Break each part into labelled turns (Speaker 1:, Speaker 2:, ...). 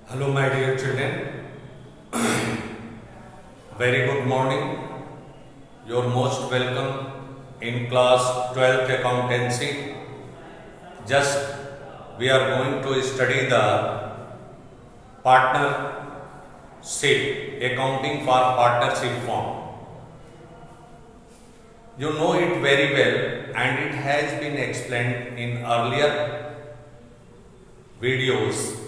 Speaker 1: Hello, my dear children. Very good morning. You're most welcome in class 12th accountancy. Just we are going to study the partnership, accounting for partnership form. You know it very well and it has been explained in earlier videos.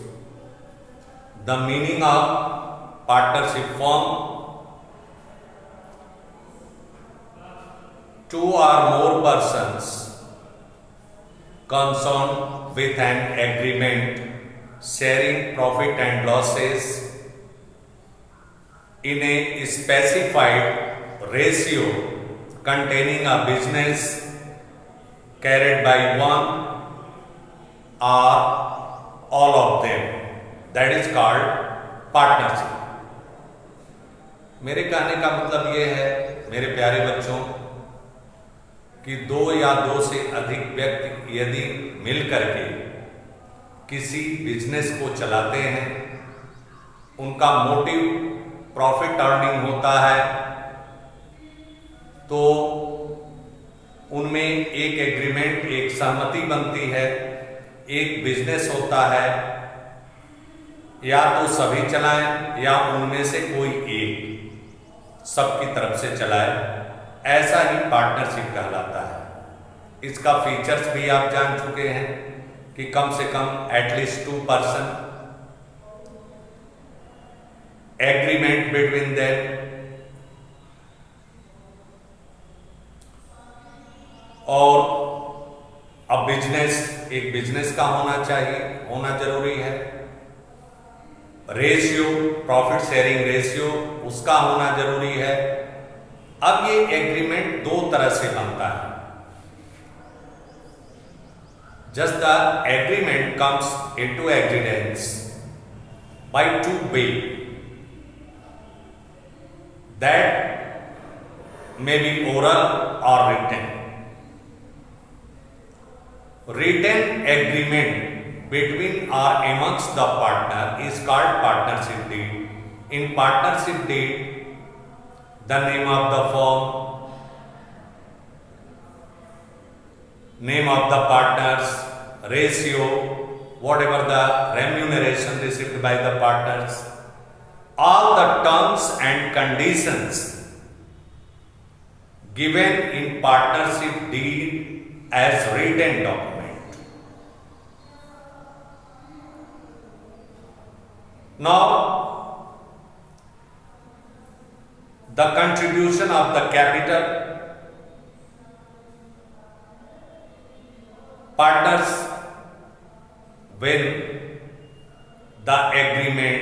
Speaker 1: The meaning of partnership form: two or more persons concerned with an agreement sharing profit and losses in a specified ratio containing a business carried by one or all of them, that is called partnership. मेरे कहने का मतलब यह है मेरे प्यारे बच्चों कि दो या दो से अधिक व्यक्ति यदि मिलकर के किसी बिजनेस को चलाते हैं, उनका मोटिव प्रॉफिट अर्निंग होता है, तो उनमें एक एग्रीमेंट, एक सहमति बनती है, एक बिजनेस होता है, या तो सभी चलाएं या उनमें से कोई एक सबकी तरफ से चलाए, ऐसा ही पार्टनरशिप कहलाता है। इसका फीचर्स भी आप जान चुके हैं कि कम से कम at least 2 person, agreement between them, और अब बिजनेस, एक बिजनेस का होना चाहिए, होना जरूरी है। रेशियो, प्रॉफिट शेयरिंग रेशियो, उसका होना जरूरी है। अब ये एग्रीमेंट दो तरह से बनता है। Just the agreement comes into agreeance by two way, that may be oral और written. Written agreement between or amongst the partner is called partnership deed. In partnership deed, the name of the firm, name of the partners, ratio, whatever the remuneration received by the partners, all the terms and conditions given in partnership deed as written document. Now, the contribution of the capital, partners, when the agreement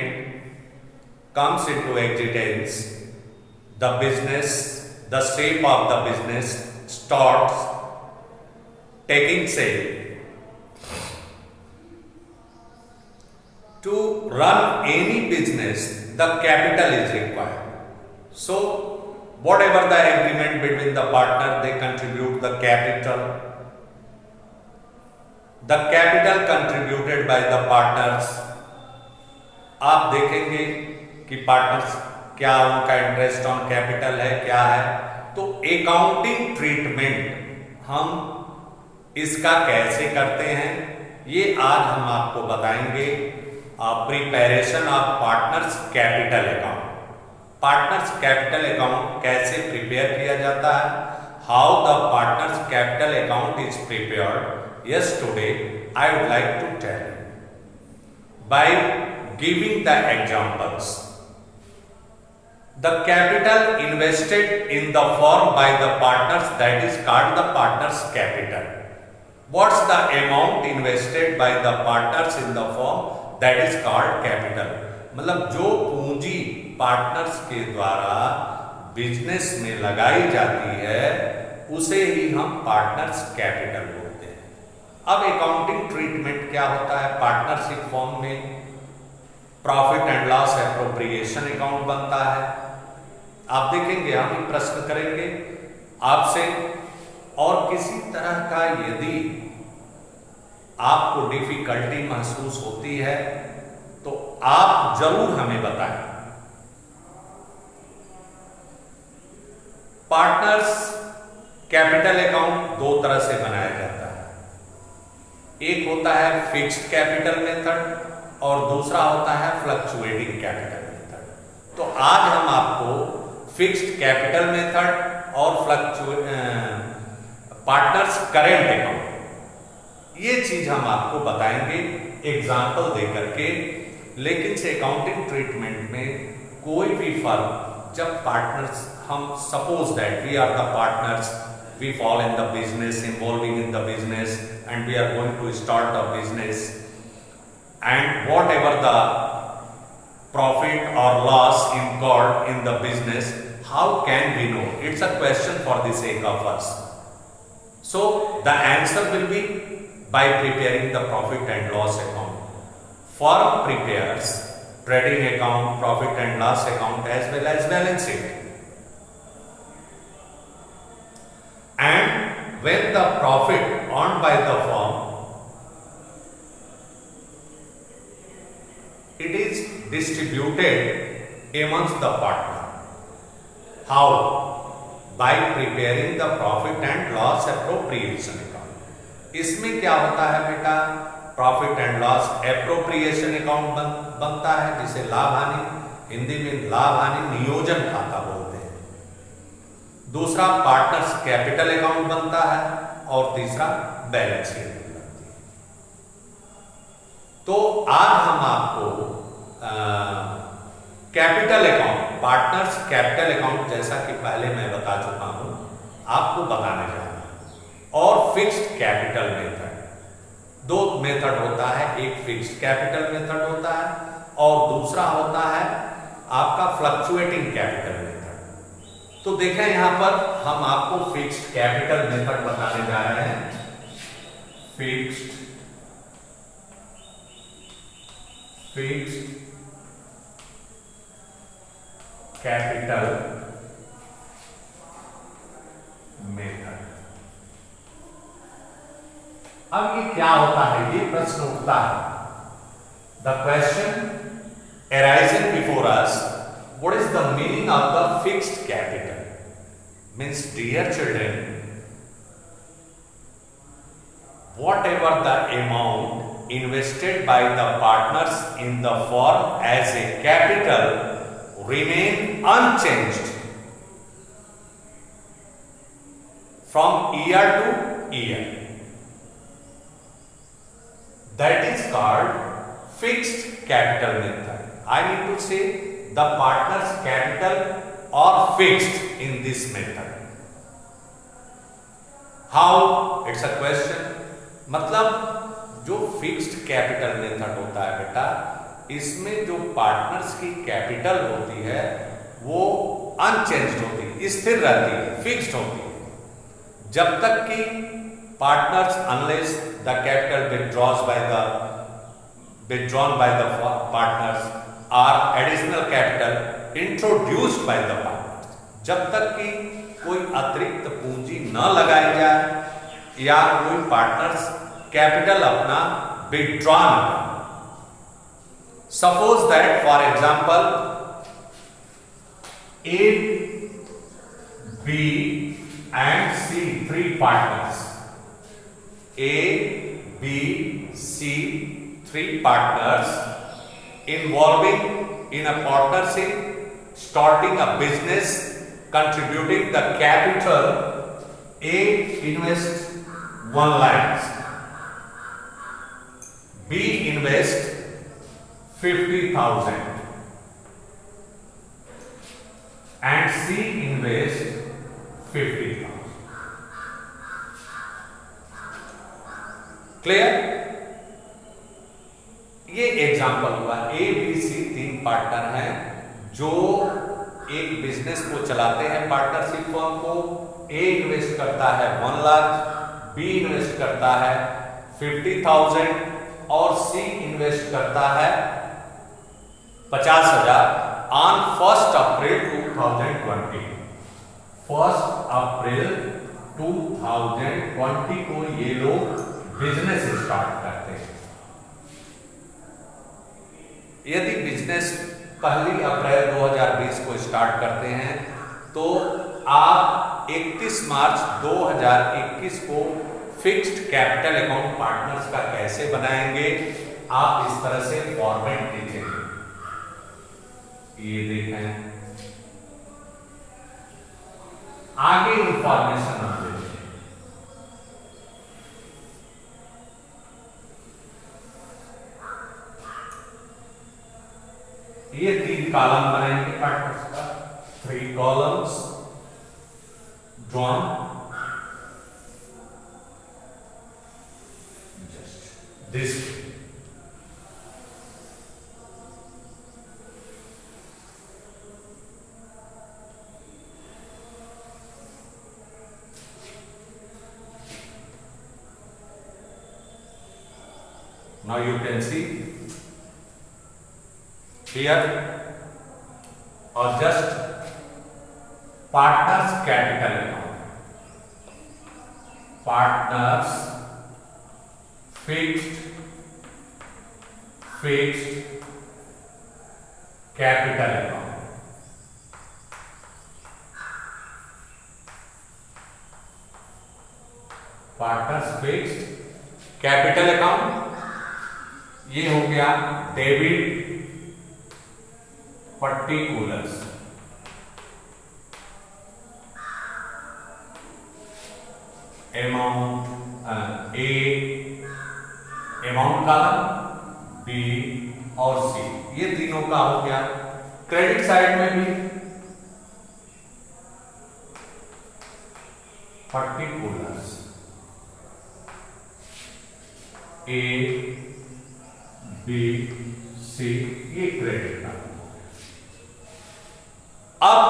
Speaker 1: comes into existence, the business, the shape of the business starts taking shape. To run any business, the capital is required. So, whatever the agreement between the partner, they contribute the capital. The capital contributed by the partners. आप देखेंगे कि partners क्या उनका interest on capital है, क्या है। तो accounting treatment हम इसका कैसे करते हैं, ये आज हम आपको बताएंगे। Preparation of partners capital account. Partners capital account कैसे प्रिपेयर किया जाता है, how the partners capital account is prepared. Yes, today I would like to tell by giving the examples. The capital invested in the firm by the partners, that is called the partners capital. What's the amount invested by the partners in the firm, that is called capital. मतलब जो पूंजी partners के द्वारा business में लगाई जाती है, उसे ही हम पार्टनर्स कैपिटल बोलते हैं। अब अकाउंटिंग ट्रीटमेंट क्या होता है पार्टनरशिप फॉर्म में? Profit and loss appropriation account बनता है। आप देखेंगे, हम एक प्रश्न करेंगे आपसे, और किसी तरह का यदि आपको डिफिकल्टी महसूस होती है तो आप जरूर हमें बताएं। पार्टनर्स कैपिटल अकाउंट दो तरह से बनाया जाता है। एक होता है फिक्स्ड कैपिटल मेथड और दूसरा होता है फ्लक्चुएटिंग कैपिटल मेथड। तो आज हम आपको फिक्स्ड कैपिटल मेथड और पार्टनर्स करेंट अकाउंट ये चीज हम आपको बताएंगे एग्जाम्पल देकर के। लेकिन से अकाउंटिंग ट्रीटमेंट में कोई भी फर्म जब पार्टनर्स, हम suppose that we are the partners, we fall in the business, involving in the business and we are going to start the business and whatever the profit or loss incurred in the business, how can we know? It's a question for the sake of us. So the answer will be by preparing the profit and loss account. Firm prepares trading account, profit and loss account as well as balance sheet. And when the profit earned by the firm, it is distributed amongst the partner. How? By preparing the profit and loss appropriation account. इसमें क्या होता है बेटा? Profit and loss appropriation account बनता है, जिसे लाभ हानि, हिंदी में लाभ हानि नियोजन खाता बोलते हैं। दूसरा पार्टनर्स कैपिटल अकाउंट बनता है और तीसरा बैलेंस शीट बनती है। तो आज हम आपको capital account, partners capital account जैसा कि पहले मैं बता चुका हूं, आपको बताने जा रहा हूं। और फिक्स्ड कैपिटल मेथड, दो मेथड होता है, एक फिक्स्ड कैपिटल मेथड होता है और दूसरा होता है आपका फ्लक्चुएटिंग कैपिटल मेथड। तो देखें यहां पर हम आपको फिक्स्ड कैपिटल मेथड बताने जा रहे हैं। Fixed capital method. अब ये क्या होता है, ये प्रश्न उठता है। The question arising before us, what is the meaning of the fixed capital? Means dear children, whatever the amount invested by the partners in the firm as a capital remain unchanged from year to year. That is called fixed capital method. I need to say the partners capital are fixed in this method. How? It's a question. मतलब जो fixed capital method होता है बेटा, इसमें जो partners की capital होती है वो अनचेंज्ड होती है, स्थिर रहती है, फिक्स्ड होती है, जब तक कि partners unless the capital withdrawn by the partners और additional capital introduced by the partners, जब तक कि कोई अतिरिक्त पूंजी न लगाई जाए या कोई पार्टनर्स कैपिटल अपना विड्रॉ न कर। Suppose that for example A, B and C, three partners, A, B, C, three partners involving in a partnership, starting a business, contributing the capital. A invest 1 lakh, B invest 50,000 and C invest 50,000. Clear? ये example हुआ। A, B, C तीन partner हैं जो एक business को चलाते हैं, partnership firm को। A इन्वेस्ट करता है 1 लाख, B इन्वेस्ट करता है 50,000 और C इन्वेस्ट करता है 50,000 ऑन 1 अप्रैल 2020। 1 अप्रैल 2020 को ये लोग बिजनेस स्टार्ट करते हैं। यदि बिजनेस 1 अप्रैल 2020 को स्टार्ट करते हैं तो आप 31 मार्च 2021 को फिक्स्ड कैपिटल अकाउंट पार्टनर्स का कैसे बनाएंगे, आप इस तरह से फॉर्मेट लिखेंगे। ये देखें, आगे इंफॉर्मेशन हम देखें। ये 3 कॉलम बनाएंगे पार्टनर्स का, 3 columns drawn, just this. Now you can see here or just partners capital account, partners fixed capital account, partners fixed capital account। ये हो गया डेबिट पर्टिकुलर्स, अमाउंट ए, अमाउंट कॉलम बी और सी, ये तीनों का हो गया। क्रेडिट साइड में भी पर्टिकुलर्स ए बी सी, ये क्रेडिट का। अब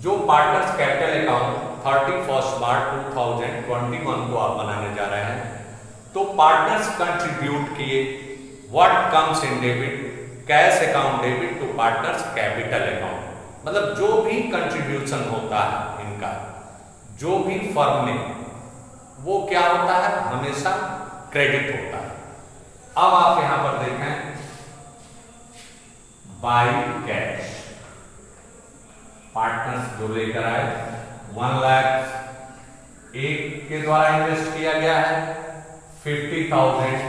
Speaker 1: जो पार्टनर्स कैपिटल अकाउंट 31 मार्च 2021 को आप बनाने जा रहे हैं, तो पार्टनर्स कंट्रीब्यूट किए what comes in debit cash account debit to partners capital account, मतलब जो भी कंट्रीब्यूशन होता है इनका, जो भी फर्म में, वो क्या होता है, हमेशा क्रेडिट होता है। अब आप यहां पर देखें, बाय कैश पार्टनर्स जो लेकर आए 1 लाख एक के द्वारा इन्वेस्ट किया गया है, 50,000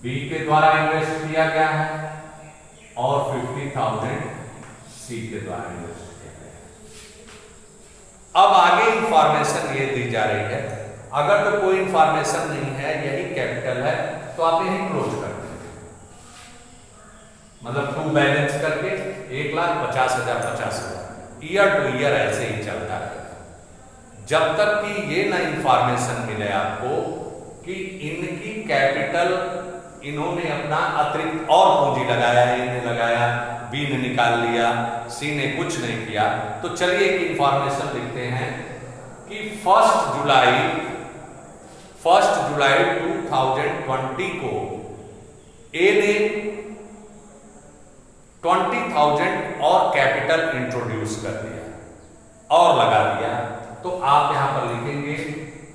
Speaker 1: बी के द्वारा इन्वेस्ट किया गया है और 50,000 सी के द्वारा इन्वेस्ट किया गया है। अब आगे इंफॉर्मेशन ये दी जा रही है, अगर तो कोई इंफॉर्मेशन नहीं है, यही कैपिटल है, तो आप यही क्लोज कर देंगे, मतलब टू बैलेंस करके 1,50,000 50,000 ईयर टू ईयर ऐसे ही चलता रहेगा, जब तक कि ये ना इंफॉर्मेशन मिले आपको कि इनकी कैपिटल, इन्होंने अपना अतिरिक्त और पूंजी लगाया, ए ने लगाया, बी ने निकाल लिया, सी ने कुछ नहीं किया। तो चलिए एक इंफॉर्मेशन लिखते हैं कि 1 जुलाई 2020 को ए ने 20,000 और कैपिटल इंट्रोड्यूस कर दिया और लगा दिया, तो आप यहां पर लिखेंगे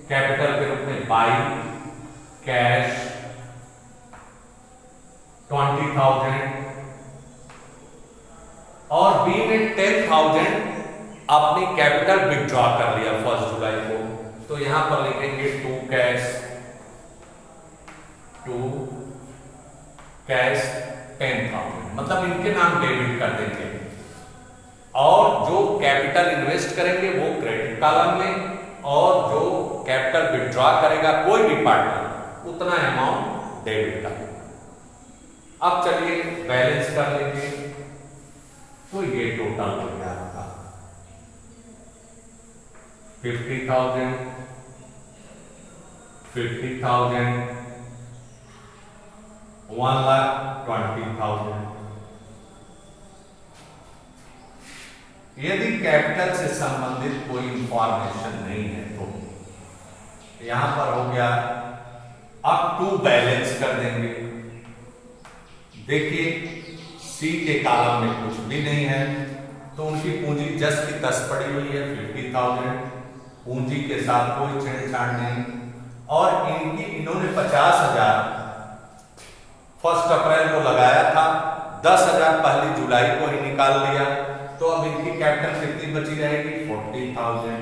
Speaker 1: कैपिटल के रूप में बाई कैश 20,000 और बी ने 10,000 अपनी कैपिटल विथड्रॉ कर लिया 1 जुलाई को, तो यहां पर लिखेंगे टू कैश 10,000, मतलब इनके नाम डेबिट कर देंगे और जो कैपिटल इन्वेस्ट करेंगे वो क्रेडिट कॉलम में और जो कैपिटल विथड्रॉ करेगा कोई भी पार्टनर उतना अमाउंट डेबिट का। अब चलिए बैलेंस कर लेंगे, तो ये टोटल हो गया आपका 50,000 1,20,000। यदि कैपिटल से संबंधित कोई इंफॉर्मेशन नहीं है तो यहां पर हो गया, अब टू बैलेंस कर देंगे। देखिए सी के कॉलम में कुछ भी नहीं है, तो उनकी पूंजी जस की तस पड़ी हुई है 50,000, पूंजी के साथ कोई छेड़छाड़ नहीं, और इन्होंने 50,000 1 अप्रैल को लगाया था, 10,000 पहली जुलाई को ही निकाल लिया, तो अब इनकी कैपिटल कितनी बची रहेगी? 40,000।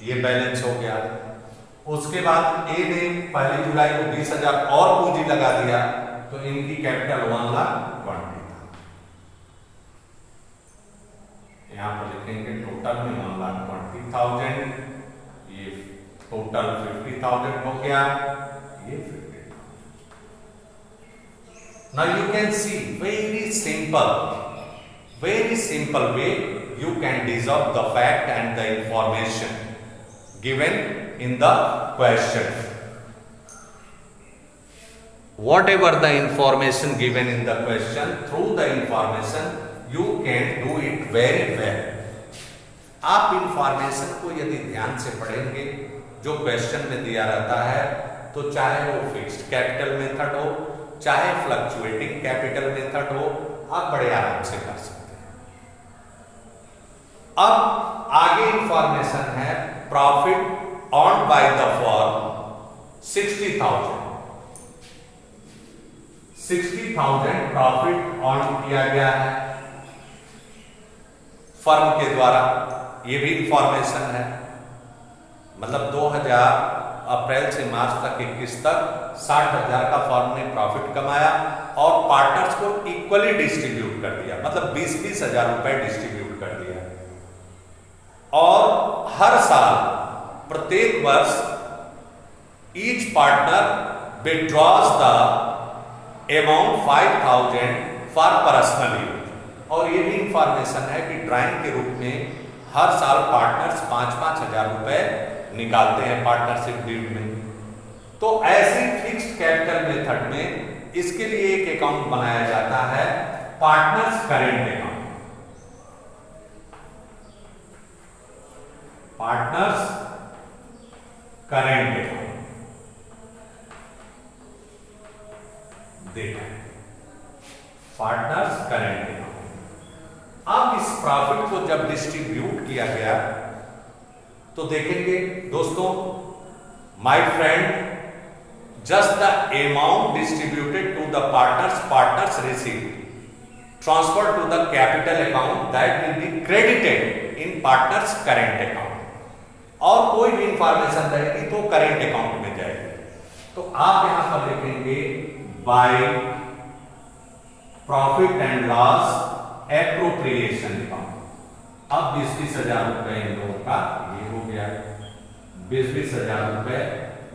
Speaker 1: ये बैलेंस हो गया। उसके बाद ए ने पहली जुलाई को 20,000 और पूंजी लगा दिया, तो इनकी कैपिटल 1,20,000। यहां पर लिखेंगे टोटल में 1,20,000, ये टोटल 50,000 हो गया, ये 50,000। Now you can see very simple way you can dissolve the fact and the information given in the question. Whatever the information given in the question, through the information you can do it very well. आप information को यदि ध्यान से पढ़ेंगे, जो question में दिया रहता है, तो चाहे वो फिक्स्ड कैपिटल मेथड हो, चाहे फ्लक्चुएटिंग कैपिटल मेथड हो, आप बड़े आराम से कर सकते हैं। अब आगे इंफॉर्मेशन है profit on by the firm 60,000 profit on किया गया है फर्म के द्वारा। ये भी इंफॉर्मेशन है, मतलब 2000 अप्रैल से मार्च तक 21 तक 60,000 का फर्म ने प्रॉफिट कमाया और पार्टनर्स को इक्वली डिस्ट्रीब्यूट कर दिया, मतलब 20-20 हजार रुपए डिस्ट्रीब्यूट कर दिया। और हर साल, प्रत्येक वर्ष, each partner withdraws the amount 5,000 for personal use. और ये भी इंफॉर्मेशन है कि ड्राइंग के रूप में हर साल पार्टनर्स 5-5 हजार रुपए निकालते हैं पार्टनरशिप डीड में। तो ऐसी फिक्स्ड कैपिटल मेथड में इसके लिए एक अकाउंट बनाया जाता है, partners current account. Partners current account देखा, पार्टनर्स करेंट अकाउंट। अब इस प्रॉफिट को जब डिस्ट्रीब्यूट किया गया, तो देखेंगे दोस्तों, my friend, just the amount distributed to the partners receive transfer to the capital account that will be credited in partners current account. और कोई भी इंफॉर्मेशन रहेगी तो करेंट अकाउंट में जाएगी। तो आप यहां पर लिखेंगे by profit and loss appropriation account. अब 20-20 हजार रुपए इन लोगों का ये हो गया, 20-20 हजार रुपए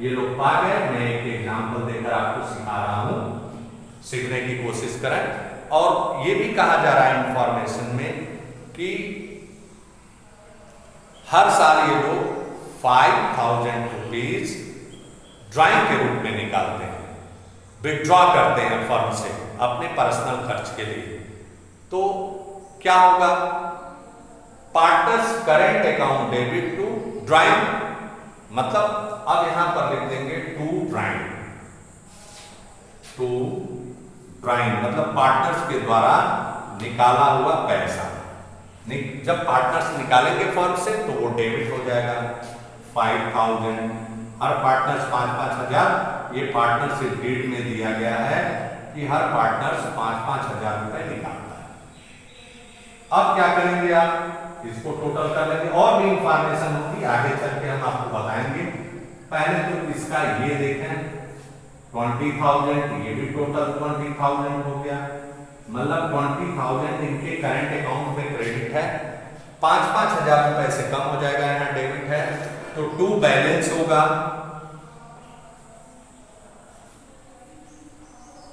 Speaker 1: ये लोग पा गए। मैं एक एग्जाम्पल देकर आपको सिखा रहा हूं, सीखने की कोशिश करें। और ये भी कहा जा रहा है इंफॉर्मेशन में कि हर साल ये लोग 5,000 रुपीज ड्राइंग के रूप में निकालते हैं, विड्रॉ करते हैं फर्म से अपने पर्सनल खर्च के लिए। तो क्या होगा? Partners current account debit to drawing, मतलब अब यहां पर लिख देंगे टू ड्राइंग। मतलब पार्टनर्स के द्वारा निकाला हुआ पैसा। जब पार्टनर्स निकालेंगे फर्म से तो वो डेबिट हो जाएगा 5,000। हर पार्टनर्स 5-5 हजार, ये पार्टनरशिप डीड में दिया गया है कि हर पार्टनर्स 5-5 हजार रुपए निकालता है। अब क्या करेंगे आप? इसको टोटल कर लेंगे। और भी इंफॉर्मेशन होगी, आगे चल के हम आपको बताएंगे। पहले तो इसका ये देखें 20,000, ये भी टोटल 20,000 हो गया, मतलब 20,000 इनके करंट अकाउंट में क्रेडिट है। 5-5 हजार रुपए से कम हो जाएगा, यहाँ डेबिट है, तो टू बैलेंस होगा।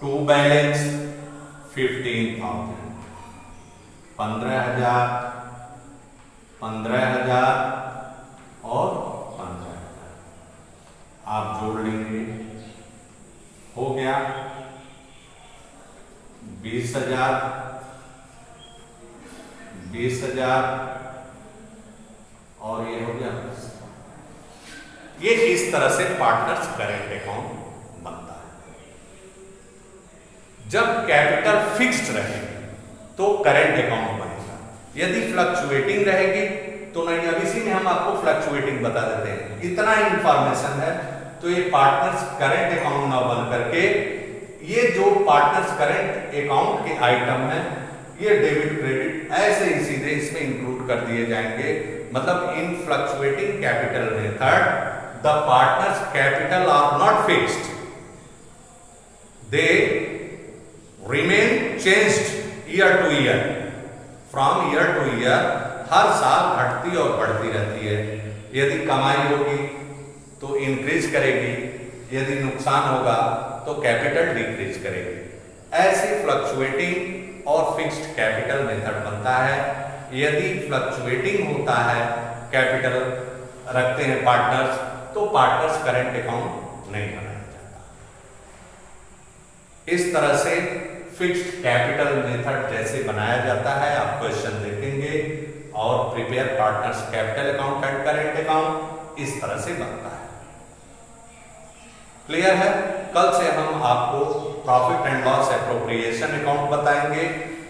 Speaker 1: टू बैलेंस 15,000, 15,000 और 15,000 आप जोड़ लेंगे, हो गया 20,000, 20,000 और ये हो गया 20,000। ये इस तरह से पार्टनर्स करेंट अकाउंट बनता है। जब कैपिटल फिक्स्ड रहेगी तो करेंट अकाउंट बनेगा, यदि फ्लक्चुएटिंग रहेगी तो नहीं। अब इसी में हम आपको फ्लक्चुएटिंग बता देते हैं, इतना इंफॉर्मेशन है। तो ये पार्टनर्स करेंट अकाउंट ना बन करके ये जो पार्टनर्स करंट अकाउंट के आइटम है, ये डेबिट क्रेडिट ऐसे ही सीधे इसमें इंक्लूड कर दिए जाएंगे। मतलब in fluctuating capital method the partners capital are not fixed, they remain changed year to year, from year to year, हर साल घटती और बढ़ती रहती है। यदि कमाई होगी तो इंक्रीज करेगी, यदि नुकसान होगा तो कैपिटल डिक्रीज करेगी। ऐसी फ्लक्चुएटिंग और फिक्स्ड कैपिटल मेथड बनता है। यदि फ्लक्चुएटिंग होता है कैपिटल रखते हैं पार्टनर्स, तो पार्टनर्स करंट अकाउंट नहीं बनाया जाता। इस तरह से फिक्स्ड कैपिटल मेथड जैसे बनाया जाता है, आप क्वेश्चन देखेंगे, और prepare partners capital account and current account इस तरह से बनता है। क्लियर है? कल से हम आपको profit and loss appropriation account बताएंगे,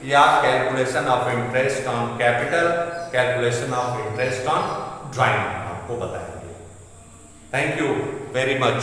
Speaker 1: या calculation of interest on capital, calculation of interest on drawing आपको बताएंगे। Thank you very much.